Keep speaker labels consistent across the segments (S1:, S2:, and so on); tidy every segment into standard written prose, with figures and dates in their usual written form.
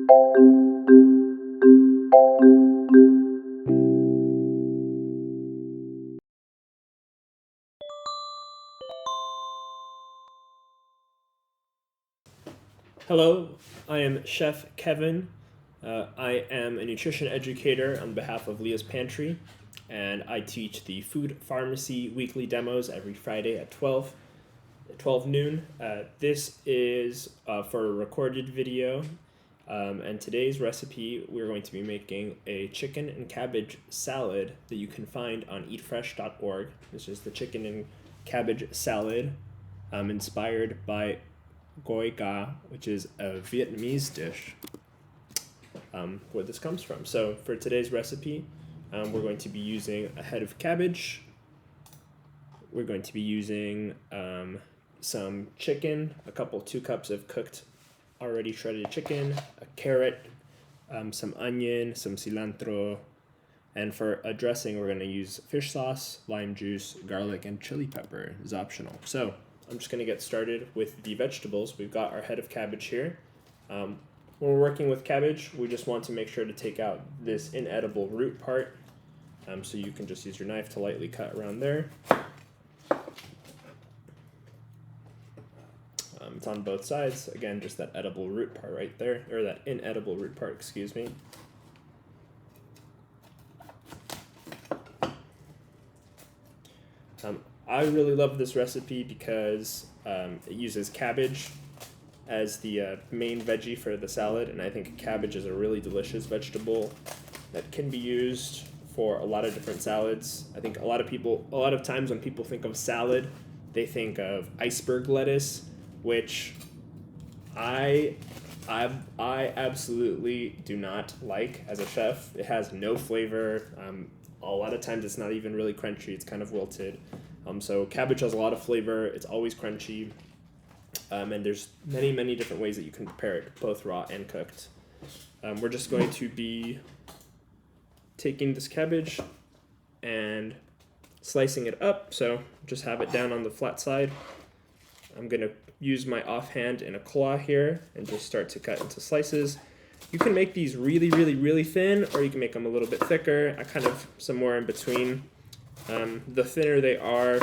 S1: Hello, I am Chef Kevin. I am a nutrition educator on behalf of Leah's Pantry, and I teach the food pharmacy weekly demos every Friday at 12 noon. This is for a recorded video, and today's recipe, we're going to be making a chicken and cabbage salad that you can find on eatfresh.org. This is the chicken and cabbage salad, inspired by goi ga, which is a Vietnamese dish, where this comes from. So for today's recipe, we're going to be using a head of cabbage. We're going to be using some chicken, 2 cups of cooked, already shredded chicken, a carrot, some onion, some cilantro, and for a dressing, we're going to use fish sauce, lime juice, garlic, and chili pepper is optional. So I'm just going to get started with the vegetables. We've got our head of cabbage here. When we're working with cabbage, we just want to make sure to take out this inedible root part. So you can just use your knife to lightly cut around there. It's on both sides. Again, just that edible root part right there, or that inedible root part, excuse me. I really love this recipe because it uses cabbage as the main veggie for the salad, and I think cabbage is a really delicious vegetable that can be used for a lot of different salads. I think a lot of times when people think of salad, they think of iceberg lettuce, which I absolutely do not like as a chef. It has no flavor. A lot of times it's not even really crunchy. It's kind of wilted. So cabbage has a lot of flavor. It's always crunchy. And there's many different ways that you can prepare it, both raw and cooked. We're just going to be taking this cabbage and slicing it up. So just have it down on the flat side. I'm going to use my offhand and a claw here and just start to cut into slices. You can make these really thin, or you can make them a little bit thicker. I kind of somewhere in between. The thinner they are,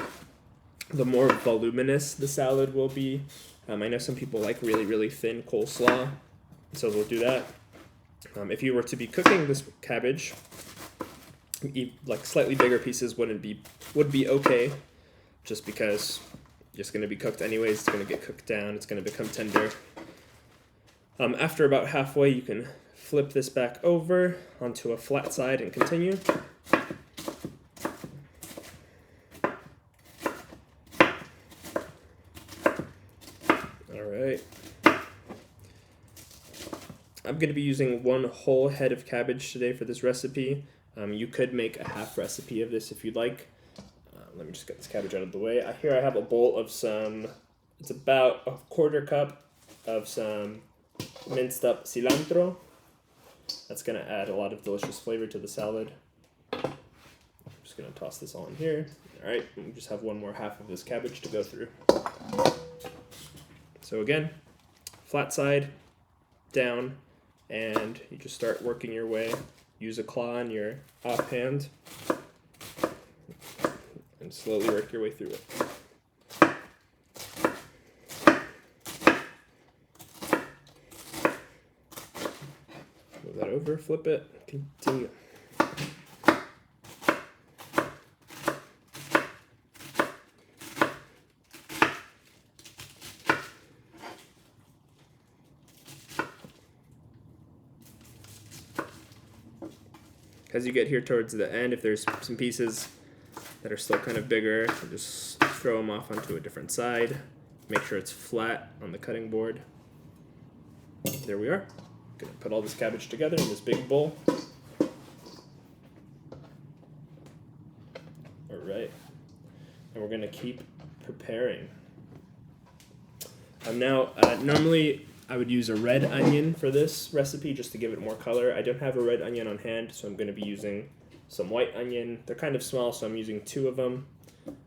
S1: the more voluminous the salad will be. I know some people like really thin coleslaw, so we'll do that. If you were to be cooking this cabbage, like slightly bigger pieces would be okay, just because it's going to be cooked anyways. It's going to get cooked down. It's going to become tender. After about halfway, you can flip this back over onto a flat side and continue. Alright. I'm going to be using 1 whole head of cabbage today for this recipe. You could make a half recipe of this if you'd like. Let me just get this cabbage out of the way. Here I have a bowl of it's about a 1/4 cup of some minced up cilantro. That's going to add a lot of delicious flavor to the salad. I'm just going to toss this all in here. Alright, we just have 1 more half of this cabbage to go through. So again, flat side, down, and you just start working your way. Use a claw on your offhand and slowly work your way through it. Move that over, flip it, continue. As you get here towards the end, if there's some pieces that are still kind of bigger, just throw them off onto a different side. Make sure it's flat on the cutting board. There we are. Gonna put all this cabbage together in this big bowl. All right, and we're gonna keep preparing. Normally I would use a red onion for this recipe just to give it more color. I don't have a red onion on hand, so I'm going to be using some white onion. They're kind of small, so I'm using 2 of them.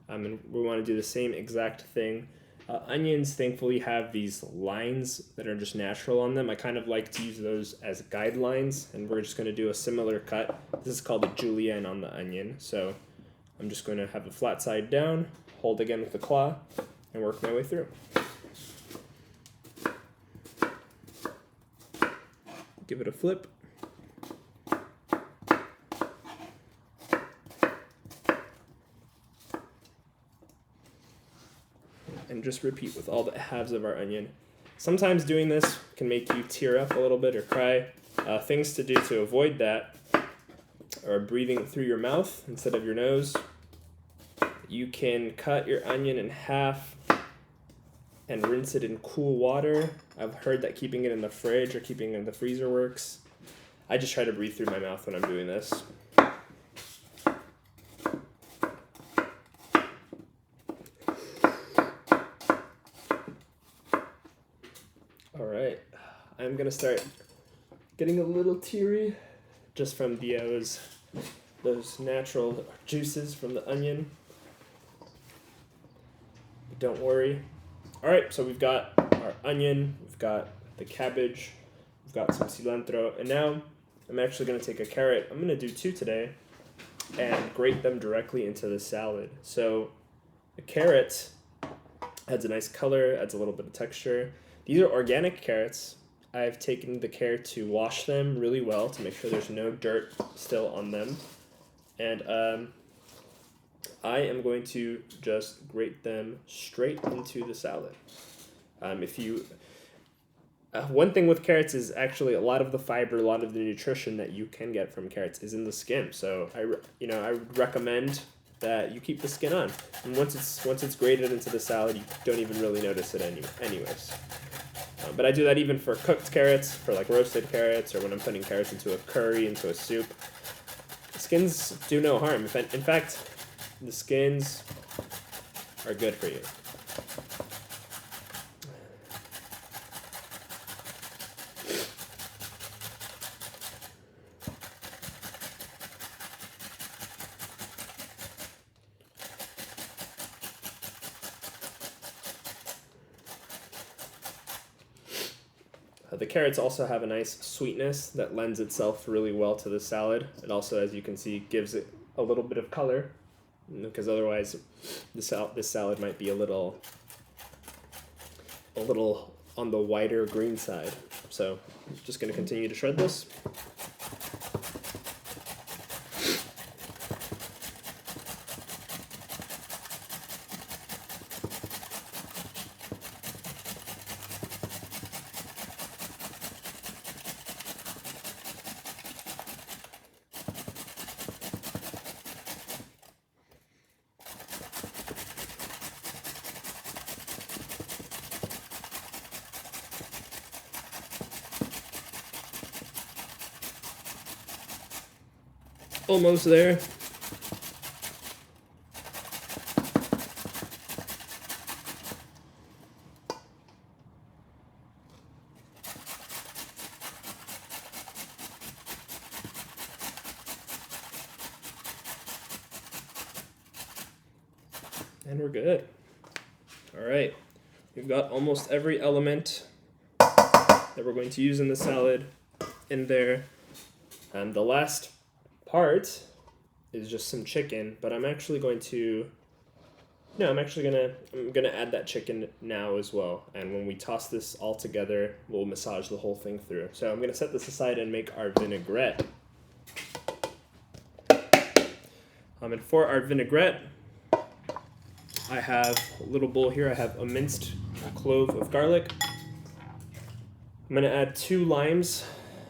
S1: And we want to do the same exact thing Onions thankfully have these lines that are just natural on them. I kind of like to use those as guidelines, and we're just going to do a similar cut. This is called a julienne on the onion. So I'm just going to have a flat side down, hold again with the claw, and work my way through. Give it a flip. And just repeat with all the halves of our onion. Sometimes doing this can make you tear up a little bit or cry. Things to do to avoid that are breathing through your mouth instead of your nose. You can cut your onion in half and rinse it in cool water. I've heard that keeping it in the fridge or keeping it in the freezer works. I just try to breathe through my mouth when I'm doing this. All right, I'm gonna start getting a little teary just from those natural juices from the onion. But don't worry. All right, so we've got our onion, we've got the cabbage, we've got some cilantro, and now I'm actually gonna take a carrot. I'm gonna do 2 today and grate them directly into the salad. So the carrot adds a nice color, adds a little bit of texture. These are organic carrots. I've taken the care to wash them really well to make sure there's no dirt still on them. And I am going to just grate them straight into the salad. One thing with carrots is actually a lot of the fiber, a lot of the nutrition that you can get from carrots is in the skin. So I would recommend that you keep the skin on. And once it's grated into the salad, you don't even really notice it anyways. But I do that even for cooked carrots, for like roasted carrots, or when I'm putting carrots into a curry, into a soup. The skins do no harm. In fact, the skins are good for you. The carrots also have a nice sweetness that lends itself really well to the salad. It also, as you can see, gives it a little bit of color, because otherwise this salad might be a little on the whiter green side. So I'm just going to continue to shred this. Almost there. And we're good. All right, we've got almost every element that we're going to use in the salad in there. And the last part is just some chicken, but I'm gonna add that chicken now as well. And when we toss this all together, we'll massage the whole thing through. So I'm gonna set this aside and make our vinaigrette. And for our vinaigrette, I have a little bowl here. I have a minced clove of garlic. I'm gonna add 2 limes,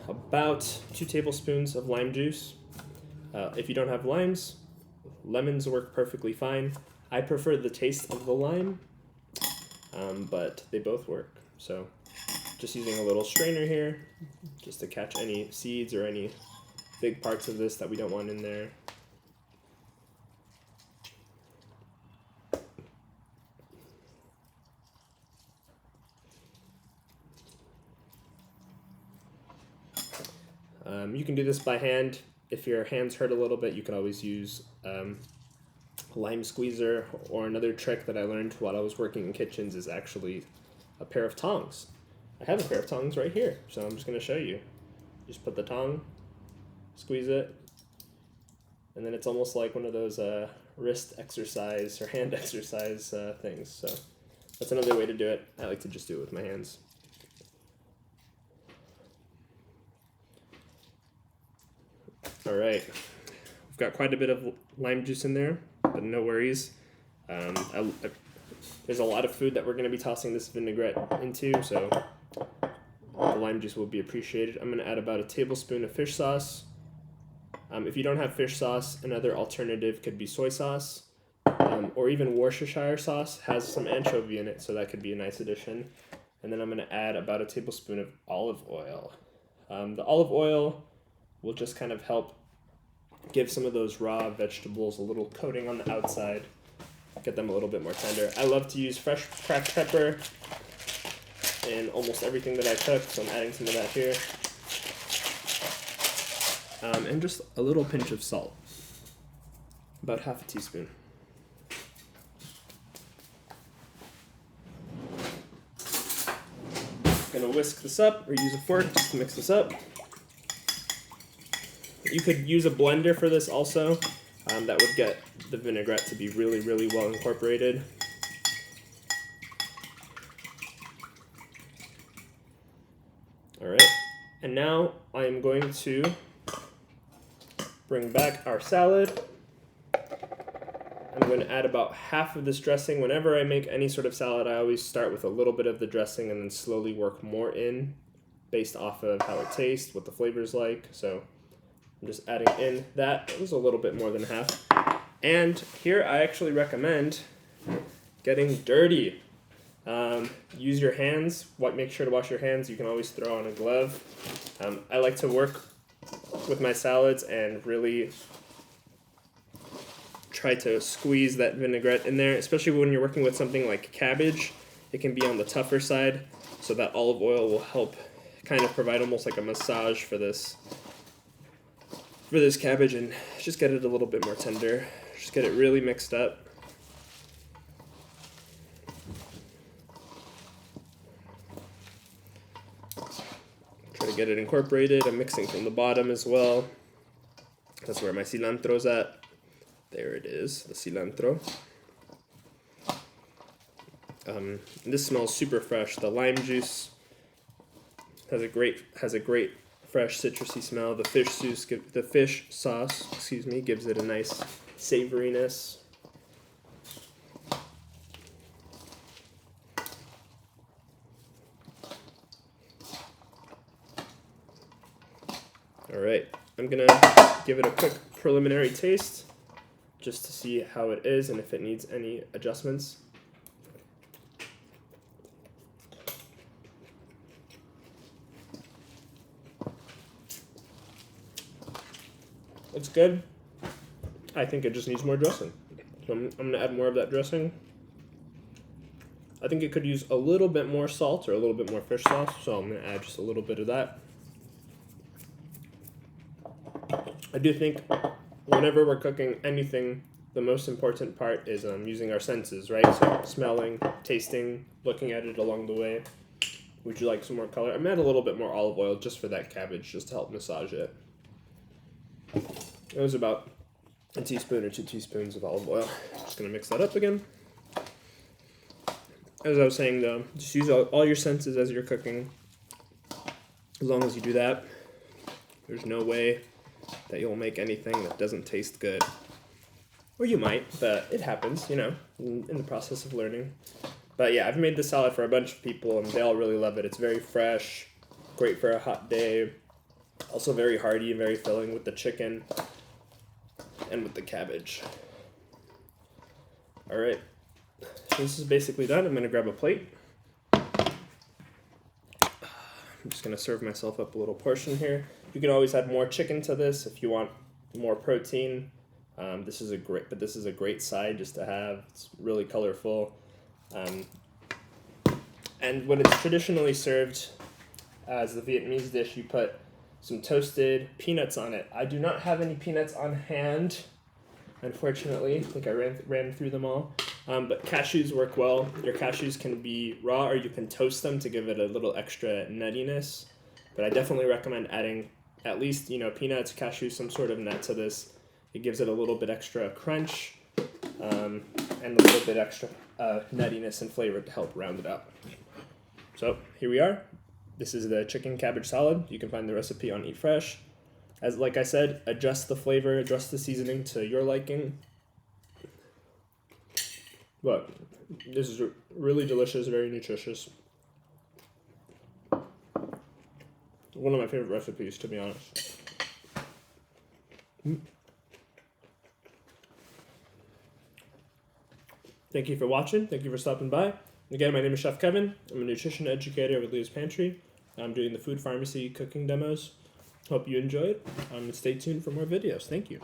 S1: about 2 tablespoons of lime juice. If you don't have limes, lemons work perfectly fine. I prefer the taste of the lime, but they both work. So just using a little strainer here, just to catch any seeds or any big parts of this that we don't want in there. You can do this by hand. If your hands hurt a little bit, you can always use lime squeezer, or another trick that I learned while I was working in kitchens is actually a pair of tongs. I have a pair of tongs right here, so I'm just going to show you. Just put the tongue, squeeze it, and then it's almost like one of those wrist exercise or hand exercise things. So that's another way to do it. I like to just do it with my hands. All right, we've got quite a bit of lime juice in there, but no worries. There's a lot of food that we're going to be tossing this vinaigrette into, so the lime juice will be appreciated. I'm going to add about a tablespoon of fish sauce. If you don't have fish sauce, another alternative could be soy sauce, or even Worcestershire sauce has some anchovy in it, so that could be a nice addition. And then I'm going to add about a tablespoon of olive oil. The olive oil will just kind of help give some of those raw vegetables a little coating on the outside, get them a little bit more tender. I love to use fresh cracked pepper in almost everything that I cook, so I'm adding some of that here. And just a little pinch of salt, about half a teaspoon. Gonna whisk this up or use a fork just to mix this up. You could use a blender for this also. That would get the vinaigrette to be really, really well incorporated. All right, and now I'm going to bring back our salad. I'm going to add about half of this dressing. Whenever I make any sort of salad, I always start with a little bit of the dressing and then slowly work more in based off of how it tastes, what the flavor's like. So I'm just adding in that. It was a little bit more than half. And here I actually recommend getting dirty. Use your hands. Make sure to wash your hands. You can always throw on a glove. I like to work with my salads and really try to squeeze that vinaigrette in there, especially when you're working with something like cabbage. It can be on the tougher side, so that olive oil will help kind of provide almost like a massage for this cabbage and just get it a little bit more tender. Just get it really mixed up. Try to get it incorporated. I'm mixing from the bottom as well. That's where my cilantro's at. There it is, the cilantro. This smells super fresh. The lime juice has a great fresh citrusy smell. The fish sauce gives it a nice savoriness. All right, I'm gonna give it a quick preliminary taste just to see how it is and if it needs any adjustments. It's good. I think it just needs more dressing. So I'm gonna add more of that dressing. I think it could use a little bit more salt or a little bit more fish sauce, so I'm gonna add just a little bit of that. I do think whenever we're cooking anything, the most important part is using our senses, right? So smelling, tasting, looking at it along the way. Would you like some more color? I'm gonna add a little bit more olive oil just for that cabbage, just to help massage it. It was about a teaspoon or 2 teaspoons of olive oil. Just gonna mix that up again. As I was saying though, just use all your senses as you're cooking. As long as you do that, there's no way that you'll make anything that doesn't taste good. Or you might, but it happens, in the process of learning. But yeah, I've made this salad for a bunch of people and they all really love it. It's very fresh, great for a hot day. Also very hearty and very filling with the chicken and with the cabbage. All right, so this is basically done. I'm gonna grab a plate. I'm just gonna serve myself up a little portion here. You can always add more chicken to this if you want more protein. This is a great side just to have. It's really colorful. And when it's traditionally served as the Vietnamese dish, you put some toasted peanuts on it. I do not have any peanuts on hand, unfortunately. I think I ran through them all. But cashews work well. Your cashews can be raw or you can toast them to give it a little extra nuttiness. But I definitely recommend adding at least, peanuts, cashews, some sort of nut to this. It gives it a little bit extra crunch and a little bit extra nuttiness and flavor to help round it out. So here we are. This is the chicken cabbage salad. You can find the recipe on Eat Fresh. Like I said, adjust the flavor, adjust the seasoning to your liking. But this is really delicious, very nutritious. One of my favorite recipes, to be honest. Thank you for watching. Thank you for stopping by. Again, my name is Chef Kevin. I'm a nutrition educator with Leah's Pantry. I'm doing the food pharmacy cooking demos. Hope you enjoyed. Stay tuned for more videos. Thank you.